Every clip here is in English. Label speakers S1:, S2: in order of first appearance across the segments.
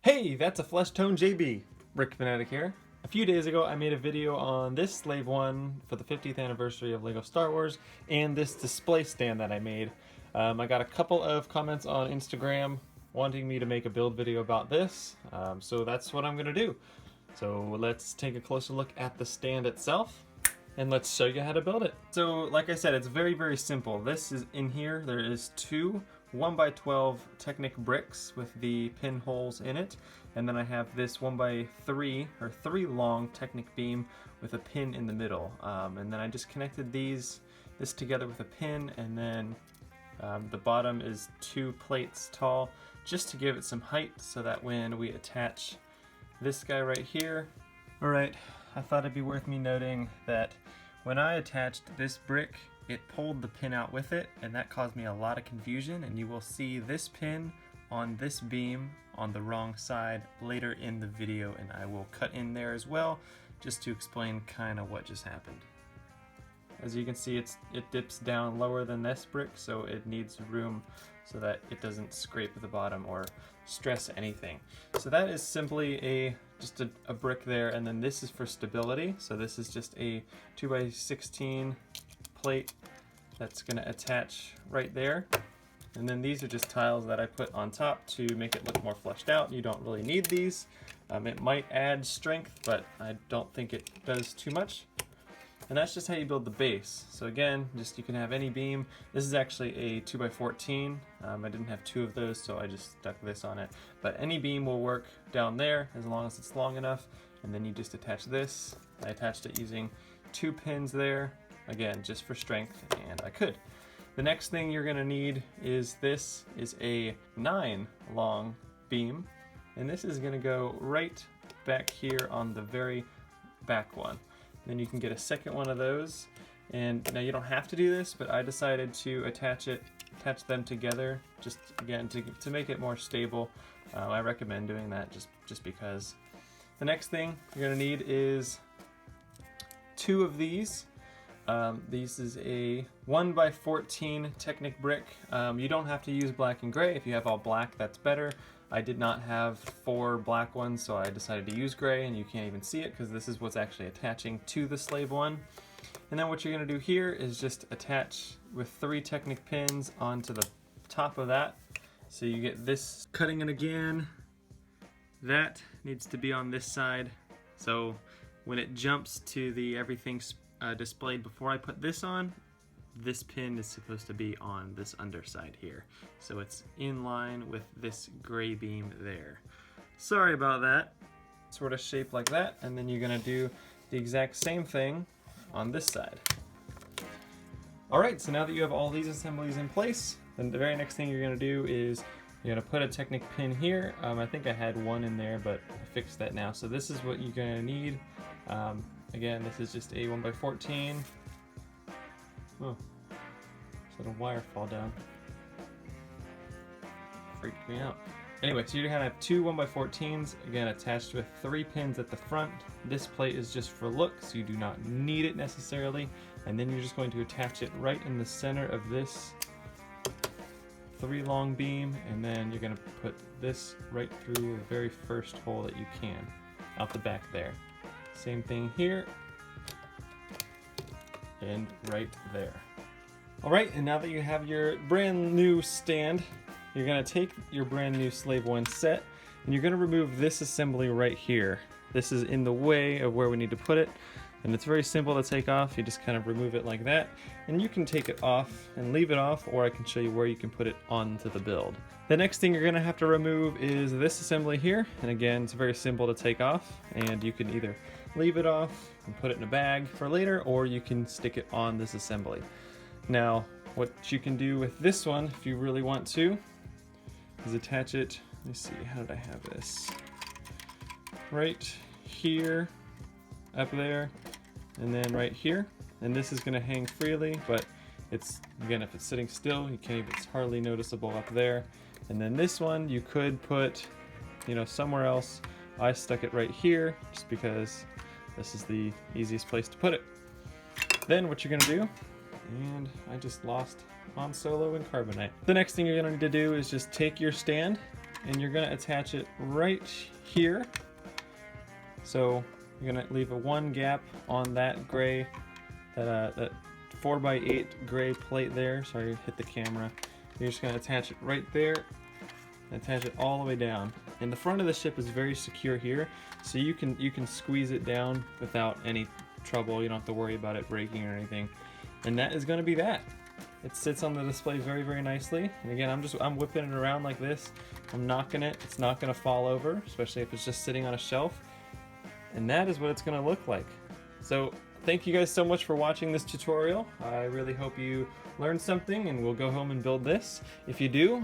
S1: Hey, that's a flesh tone JBBrickFanatic here. A few days ago I made a video on this Slave 1 for the 50th anniversary of LEGO Star Wars and this display stand that I made. I got a couple of comments on Instagram wanting me to make a build video about this, so that's what I'm going to do. So let's take a closer look at the stand itself and let's show you how to build it. So like I said, it's very simple. This is in here, there is two 1x12 Technic bricks with the pinholes in it, and then I have this 1x3 or 3 long Technic beam with a pin in the middle, and then I just connected this together with a pin, and then the bottom is 2 plates tall just to give it some height so that when we attach this guy right here. Alright, I thought it'd be worth me noting that when I attached this brick, it pulled the pin out with it, and that caused me a lot of confusion, and you will see this pin on this beam on the wrong side later in the video, and I will cut in there as well just to explain kind of what just happened. As you can see, it dips down lower than this brick, so it needs room so that it doesn't scrape the bottom or stress anything. So that is simply just a brick there, and then this is for stability. So this is just a 2x16 plate that's going to attach right there, and then these are just tiles that I put on top to make it look more fleshed out. You don't really need these. It might add strength, but I don't think it does too much. And that's just how you build the base. So again, just you can have any beam. This is actually a 2x14. I didn't have 2 of those, so I just stuck this on it. But any beam will work down there as long as it's long enough. And then you just attach this. I attached it using 2 pins there. Again, just for strength, and I could. The next thing you're gonna need is this is a 9 long beam, and this is gonna go right back here on the very back one. Then you can get a second one of those, and now you don't have to do this, but I decided to attach them together, just again to make it more stable. I recommend doing that just because. The next thing you're gonna need is 2 of these. This is a 1x14 Technic brick. You don't have to use black and gray. If you have all black, that's better. I did not have 4 black ones, so I decided to use gray, and you can't even see it because this is what's actually attaching to the Slave 1. And then what you're going to do here is just attach with 3 Technic pins onto the top of that. So you get this cutting it again. That needs to be on this side. So when it jumps to the everything's displayed before I put this on, this pin is supposed to be on this underside here. So it's in line with this gray beam there. Sorry about that. Sort of shape like that, and then you're gonna do the exact same thing on this side. Alright, so now that you have all these assemblies in place, then the very next thing you're gonna do is you're gonna put a Technic pin here. I think I had 1 in there, but I fixed that now. So this is what you're gonna need. Again, this is just a 1x14. Oh, just let a wire fall down. Freaked me out. Anyway, so you're gonna have 2 1x14s, again attached with 3 pins at the front. This plate is just for look, so you do not need it necessarily. And then you're just going to attach it right in the center of this 3 long beam, and then you're gonna put this right through the very first hole that you can, out the back there. Same thing here, and right there. Alright, and now that you have your brand new stand, you're going to take your brand new Slave 1 set, and you're going to remove this assembly right here. This is in the way of where we need to put it, and it's very simple to take off. You just kind of remove it like that, and you can take it off and leave it off, or I can show you where you can put it onto the build. The next thing you're going to have to remove is this assembly here, and again, it's very simple to take off, and you can either leave it off and put it in a bag for later, or you can stick it on this assembly. Now, what you can do with this one, if you really want to, is attach it, let me see, how did I have this? Right here, up there, and then right here. And this is gonna hang freely, but it's, again, if it's sitting still, you can't even, it's hardly noticeable up there. And then this one, you could put, somewhere else. I stuck it right here, just because this is the easiest place to put it. Then what you're gonna do, and I just lost Han Solo and Carbonite. The next thing you're gonna need to do is just take your stand and you're gonna attach it right here. So you're gonna leave a 1 gap on that gray, that 4x8 gray plate there. Sorry, hit the camera. You're just gonna attach it right there, and attach it all the way down. And the front of the ship is very secure here, so you can squeeze it down without any trouble. You don't have to worry about it breaking or anything. And that is gonna be that. It sits on the display very, very nicely. And again, I'm whipping it around like this. I'm knocking it. It's not gonna fall over, especially if it's just sitting on a shelf. And that is what it's gonna look like. So thank you guys so much for watching this tutorial. I really hope you learned something and we'll go home and build this. If you do,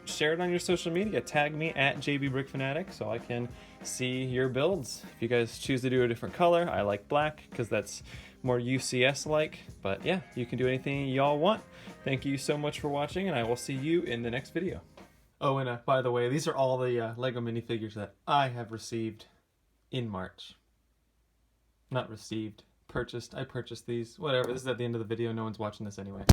S1: share it on your social media. Tag me at JBBrickFanatic so I can see your builds. If you guys choose to do a different color, I like black because that's more UCS-like. But yeah, you can do anything y'all want. Thank you so much for watching, and I will see you in the next video. Oh, and by the way, these are all the Lego minifigures that I have received in March. Not received. Purchased. I purchased these. Whatever. This is at the end of the video. No one's watching this anyway.